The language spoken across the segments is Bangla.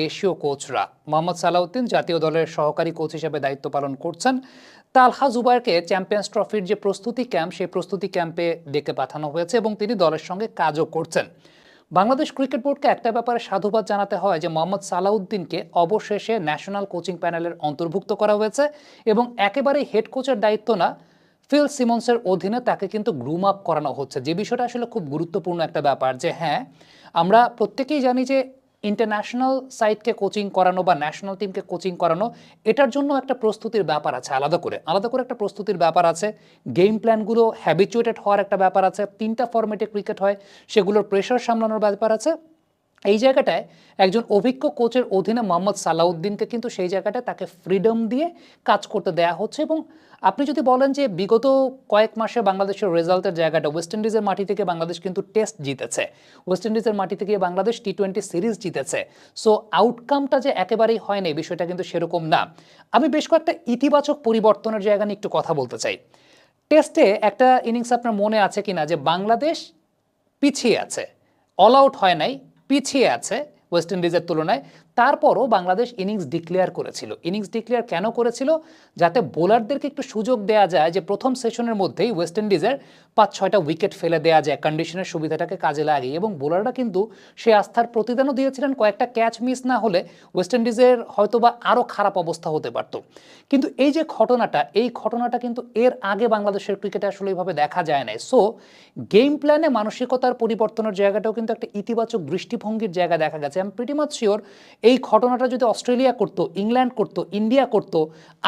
দেশীয় কোচরা। মোহাম্মদ সালাউদ্দিন জাতীয় দলের সহকারী কোচ হিসেবে দায়িত্ব পালন করছেন। তালহা জুবায়েরকে চ্যাম্পিয়ন্স ট্রফির যে প্রস্তুতি ক্যাম্প, সেই প্রস্তুতি ক্যাম্পে ডেকে পাঠানো হয়েছে এবং তিনি দলের সঙ্গে কাজও করছেন। বাংলাদেশ ক্রিকেট বোর্ডকে একটা ব্যাপারে সাধুবাদ জানাতে হয় যে মোহাম্মদ সালাউদ্দিনকে অবশেষে ন্যাশনাল কোচিং প্যানেলের অন্তর্ভুক্ত করা হয়েছে এবং একেবারে হেড কোচের দায়িত্ব না, ফিল সিমন্সের অধীনে তাকে কিন্তু গ্রুম আপ করানো হচ্ছে, যে বিষয়টা আসলে খুব গুরুত্বপূর্ণ একটা ব্যাপার। যে হ্যাঁ, আমরা প্রত্যেকেই জানি যে ইন্টারন্যাশনাল সাইডকে কোচিং করানো বা ন্যাশনাল টিমকে কোচিং করানো, এটার জন্য একটা প্রস্তুতির ব্যাপার আছে, আলাদা করে একটা প্রস্তুতির ব্যাপার আছে। গেম প্ল্যানগুলো হ্যাবিচুয়েটেড হওয়ার একটা ব্যাপার আছে। 3টা ফরম্যাটে ক্রিকেট হয়, সেগুলোর প্রেশার সামলানোর ব্যাপার আছে। এই জায়গাটায় একজন অভিজ্ঞ কোচের অধীনে মোহাম্মদ সালাউদ্দিনকে কিন্তু সেই জায়গাটায় তাকে ফ্রিডম দিয়ে কাজ করতে দেয়া হচ্ছে। এবং আপনি যদি বলেন যে বিগত কয়েক মাসে বাংলাদেশের রেজাল্টের জায়গাটা, ওয়েস্ট ইন্ডিজের মাটি থেকে বাংলাদেশ কিন্তু টেস্ট জিতেছে, ওয়েস্ট ইন্ডিজের মাটি থেকে বাংলাদেশ টি-20 সিরিজ জিতেছে। সো আউটকামটা যে একেবারেই হয় না, এই বিষয়টা কিন্তু সেরকম না। আমি বেশ কয়েকটা ইতিবাচক পরিবর্তনের জায়গা নিয়ে একটু কথা বলতে চাই। টেস্টে একটা ইনিংস আপনার মনে আছে কিনা যে বাংলাদেশ পিছিয়ে আছে, অল আউট হয় নাই, পিছিয়ে আছে ওয়েস্ট ইন্ডিজের তুলনায়, তারপরও বাংলাদেশ ইনিংস ডিক্লেয়ার করেছিল। ইনিংস ডিক্লেয়ার কেন করেছিল? যাতে বোলারদেরকে একটু সুযোগ দেওয়া যায় যে প্রথম সেশনের মধ্যেই ওয়েস্ট ইন্ডিজের 5-6টা উইকেট ফেলে দেওয়া যায়, কন্ডিশনের সুবিধাটাকে কাজে লাগে। এবং বোলাররা কিন্তু সে আস্থার প্রতিদানও দিয়েছিলেন। কয়েকটা ক্যাচ মিস না হলে ওয়েস্ট ইন্ডিজের হয়তোবা আরও খারাপ অবস্থা হতে পারত। কিন্তু এই যে ঘটনাটা কিন্তু এর আগে বাংলাদেশের ক্রিকেটে আসলে এইভাবে দেখা যায় না। সো গেম প্ল্যানে মানসিকতার পরিবর্তনের জায়গাটাও কিন্তু একটা ইতিবাচক দৃষ্টিভঙ্গির জায়গা দেখা গেছে। আমি প্রিটি মাচ শিওর এই ঘটনাটা যদি অস্ট্রেলিয়া করতো, ইংল্যান্ড করতো, ইন্ডিয়া করতো,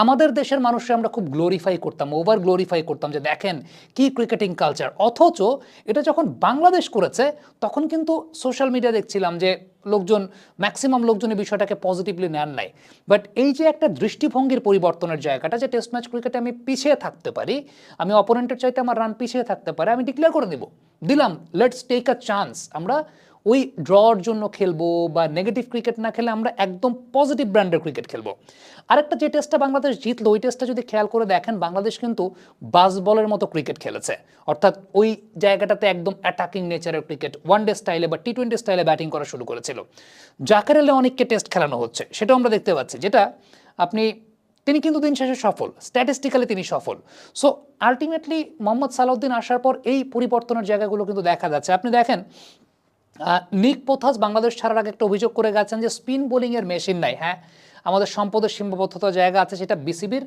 আমাদের দেশের মানুষরা আমরা খুব গ্লোরিফাই করতাম, ওভার গ্লোরিফাই করতাম যে দেখেন কি ক্রিকেটিং কালচার। অথচ এটা যখন বাংলাদেশ করেছে তখন কিন্তু সোশ্যাল মিডিয়া দেখছিলাম যে ম্যাক্সিমাম লোকজন এই বিষয়টাকে পজিটিভলি নেন নাই। বাট এই যে একটা দৃষ্টিভঙ্গির পরিবর্তনের জায়গাটা, যে টেস্ট ম্যাচ ক্রিকেটে আমি পিছিয়ে থাকতে পারি, আমি অপোনেন্টের চাইতে আমার রান পিছিয়ে থাকতে পারে, আমি ডিক্লেয়ার করে দিলাম লেটস টেক আ চান্স। আমরা ওই ড্রর জন্য খেলবো বা নেগেটিভ ক্রিকেট না খেলে আমরা একদম পজিটিভ ব্র্যান্ডের ক্রিকেট খেলবো। আরেকটা যে টেস্টটা বাংলাদেশ জিতলো, ওই টেস্টটা যদি খেয়াল করে দেখেন, বাংলাদেশ কিন্তু বাস বলের মতো ক্রিকেট খেলেছে। অর্থাৎ ওই জায়গাটাতে একদম অ্যাটাকিং নেচারের ক্রিকেট, ওয়ানডে স্টাইলে বা টি-20 স্টাইলে ব্যাটিং করা শুরু করেছিল। জাকের আলী অনেককে টেস্ট খেলানো হচ্ছে, সেটাও আমরা দেখতে পাচ্ছি। যেটা তিনি কিন্তু দিন শেষে সফল, স্ট্যাটিস্টিক্যালি তিনি সফল। সো আলটিমেটলি মোহাম্মদ সালাউদ্দিন আসার পর এই পরিবর্তনের জায়গাগুলো কিন্তু দেখা যাচ্ছে। আপনি দেখেন, নিক পোথাস বাংলাদেশ ছাড়ার আগে একটা অভিযোগ করে গেছেন যে স্পিন বোলিংয়ের মেশিন নাই। হ্যাঁ, আমাদের সম্পদের সীমাবদ্ধতার জায়গা আছে, সেটা বিসিবির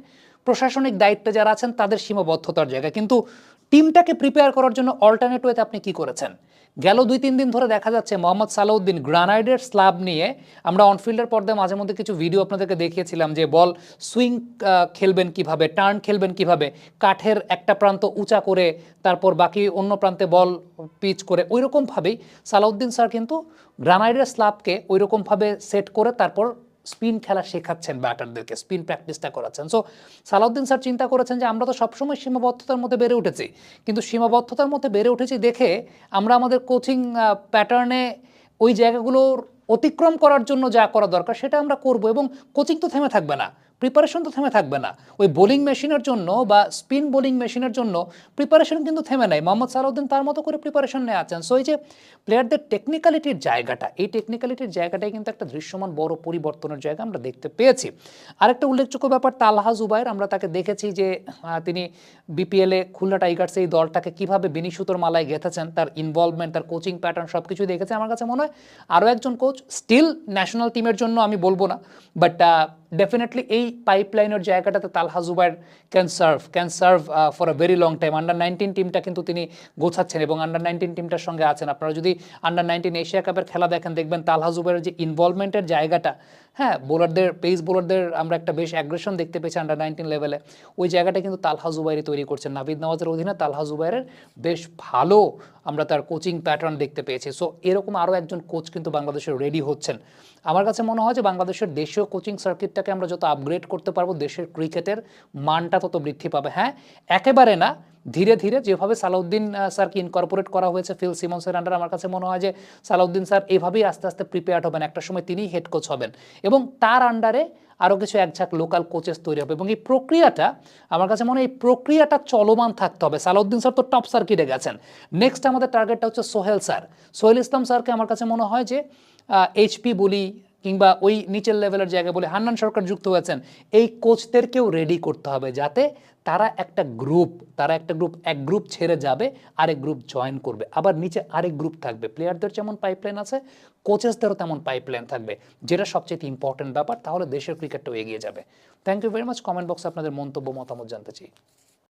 প্রশাসনিক দায়িত্বে যারা আছেন তাদের সীমাবদ্ধতার জায়গা। কিন্তু টিমটাকে প্রিপেয়ার করার জন্য অল্টারনেট ওয়েতে আপনি কি করেছেন? গেল 2-3 দিন ধরে দেখা যাচ্ছে মোহাম্মদ সালাউদ্দিন গ্রানাইডের স্ল্যাব নিয়ে, আমরা অনফিল্ডের পর্দায় মাঝে মধ্যে কিছু ভিডিও আপনাদেরকে দেখিয়েছিলাম যে বল সুইং খেলবেন কিভাবে, টার্ন খেলবেন কিভাবে, কাঠের একটা প্রান্ত উঁচা করে তারপর বাকি অন্য প্রান্তে বল পিচ করে, ওই রকমভাবেই সালাউদ্দিন স্যার কিন্তু গ্রানাইডের স্ল্যাবকে ওই রকমভাবে সেট করে তারপর স্পিন খেলা শেখাচ্ছেন, ব্যাটারদেরকে স্পিন প্র্যাকটিসটা করাচ্ছেন। সো সালাউদ্দিন স্যার চিন্তা করেছেন যে আমরা তো সবসময় সীমাবদ্ধতার মধ্যে বেড়ে উঠেছি, কিন্তু সীমাবদ্ধতার মধ্যে বেড়ে উঠেছি দেখে আমরা আমাদের কোচিং প্যাটার্নে ওই জায়গাগুলোর অতিক্রম করার জন্য যা করা দরকার সেটা আমরা করব। এবং কোচিং তো থেমে থাকবে না, প্রিপারেশন তো থেমে থাকবে না। ওই বোলিং মেশিনের জন্য বা স্পিন বোলিং মেশিনের জন্য প্রিপারেশন কিন্তু থেমে নাই। মোহাম্মদ সালাউদ্দিন তার মতো করে প্রিপারেশন নিয়ে আছেন। সো এই যে প্লেয়ারদের টেকনিক্যালিটির জায়গাটা, এই টেকনিক্যালিটির জায়গাটাই কিন্তু একটা দৃশ্যমান বড় পরিবর্তনের জায়গা আমরা দেখতে পেয়েছি। আরেকটা উল্লেখযোগ্য ব্যাপার তালহা জুবায়ের, আমরা তাকে দেখেছি যে তিনি বিপিএলে খুলনা টাইগার্স এই দলটাকে কীভাবে বিনিসুতোর মালায় গেঁথেছেন, তার ইনভলভমেন্ট, তার কোচিং প্যাটার্ন সব কিছুই দেখেছে। আমার কাছে মনে হয় আরও একজন কোচ, স্টিল ন্যাশনাল টিমের জন্য আমি বলবো না, বাট ডেফিনেটলি এই পাইপলাইনের জায়গাটাতে Talha Jubair can serve for a very long time. Under nineteen টিমটা কিন্তু তিনি গোছাচ্ছেন এবং আন্ডার-19 টিমটার সঙ্গে আছেন। আপনারা যদি আন্ডার-19 এশিয়া কাপের খেলা দেখেন, দেখবেন তালহা জুবায়ের যে ইনভলভমেন্টের জায়গাটা, হ্যাঁ, পেস বোলারদের আমরা একটা বেশ অ্যাগ্রেশন দেখতে পেয়েছি আন্ডার-19 লেভেলে, ওই জায়গাটা কিন্তু তালহা জুবায়েরই তৈরি করছেন। নাভিদ নওয়াজের অধীনে তালহা জুবায়েরের বেশ ভালো আমরা তার কোচিং প্যাটার্ন দেখতে পেয়েছি। সো এরকম আরও একজন কোচ কিন্তু বাংলাদেশের রেডি হচ্ছেন। আমার কাছে মনে হয় যে বাংলাদেশের দেশীয় কোচিং সার্কিটটাকে আমরা যত আপগ্রেড করতে পারবো, দেশের ক্রিকেটের মানটা তত বৃদ্ধি পাবে। হ্যাঁ, একেবারে না, ধীরে ধীরে যেভাবে সালাউদ্দিন স্যারকে ইনকর্পোরেট করা হয়েছে ফিল সিমন্সের আন্ডারে, আমার কাছে মনে হয় যে সালাউদ্দিন স্যার এভাবেই আস্তে আস্তে প্রিপেয়ার্ড হবেন, একটা সময় তিনিই হেড কোচ হবেন এবং তার আন্ডারে আরও কিছু একঝাঁক লোকাল কোচেস তৈরি হবে। এবং এই প্রক্রিয়াটা, আমার কাছে মনে হয় এই প্রক্রিয়াটা চলমান থাকতে হবে। সালাউদ্দিন স্যার তো টপ সার্কিটে গেছেন, নেক্সট আমাদের টার্গেটটা হচ্ছে সোহেল ইসলাম স্যারকে আমার কাছে মনে হয় যে এইচপি বলি, কিংবা ওই নিচের লেভেলের জায়গায় বলে হান্নান সরকার যুক্ত হয়েছেন, এই কোচদেরকেও রেডি করতে হবে যাতে তারা একটা গ্রুপ এক গ্রুপ ছেড়ে যাবে, আরেক গ্রুপ জয়েন করবে, আবার নিচে আরেক গ্রুপ থাকবে। প্লেয়ারদের যেমন পাইপলাইন আছে, কোচেসদেরও তেমন পাইপলাইন থাকবে, যেটা সবচেয়ে ইম্পর্টেন্ট ব্যাপার। তাহলে দেশের ক্রিকেটটাও এগিয়ে যাবে। Thank you very much. Comment বক্সে আপনাদের মন্তব্য মতামত জানতে চাই।